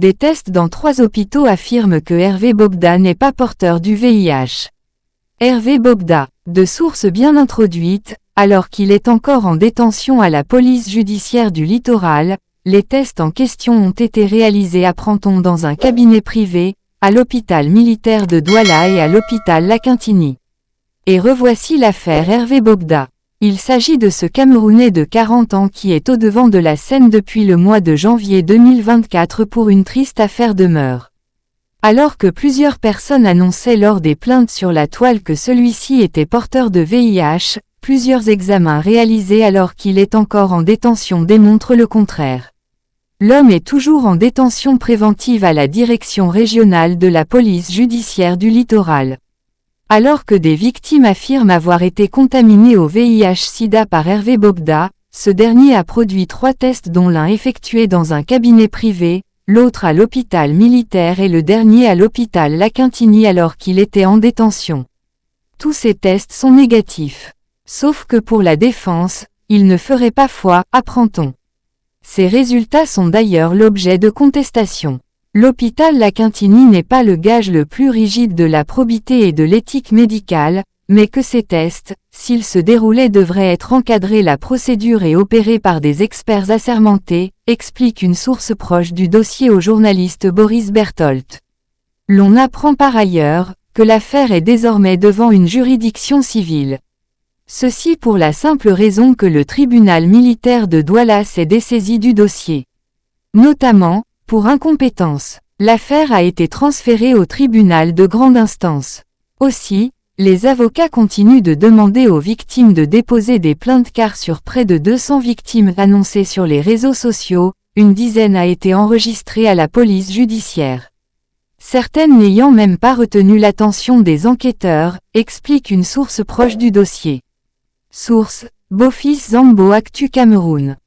Des tests dans 3 hôpitaux affirment que Hervé Bogda n'est pas porteur du VIH. Hervé Bogda, de sources bien introduites, alors qu'il est encore en détention à la police judiciaire du littoral, les tests en question ont été réalisés à Prenton dans un cabinet privé, à l'hôpital militaire de Douala et à l'hôpital La Quintini. Et revoici l'affaire Hervé Bogda. Il s'agit de ce Camerounais de 40 ans qui est au devant de la scène depuis le mois de janvier 2024 pour une triste affaire de meurtre. Alors que plusieurs personnes annonçaient lors des plaintes sur la toile que celui-ci était porteur de VIH, plusieurs examens réalisés alors qu'il est encore en détention démontrent le contraire. L'homme est toujours en détention préventive à la direction régionale de la police judiciaire du littoral. Alors que des victimes affirment avoir été contaminées au VIH/SIDA par Hervé Bogda, ce dernier a produit 3 tests dont l'un effectué dans un cabinet privé, l'autre à l'hôpital militaire et le dernier à l'hôpital La Quintini alors qu'il était en détention. Tous ces tests sont négatifs. Sauf que pour la défense, il ne ferait pas foi, apprend-on. Ces résultats sont d'ailleurs l'objet de contestations. L'hôpital La Quintini n'est pas le gage le plus rigide de la probité et de l'éthique médicale, mais que ces tests, s'ils se déroulaient devraient être encadrés la procédure et opérés par des experts assermentés, explique une source proche du dossier au journaliste Boris Berthold. L'on apprend par ailleurs, que l'affaire est désormais devant une juridiction civile. Ceci pour la simple raison que le tribunal militaire de Douala s'est dessaisi du dossier. Notamment, pour incompétence, l'affaire a été transférée au tribunal de grande instance. Aussi, les avocats continuent de demander aux victimes de déposer des plaintes car sur près de 200 victimes annoncées sur les réseaux sociaux, une dizaine a été enregistrée à la police judiciaire. Certaines n'ayant même pas retenu l'attention des enquêteurs, explique une source proche du dossier. Source, Bofis Zambo Actu Cameroun.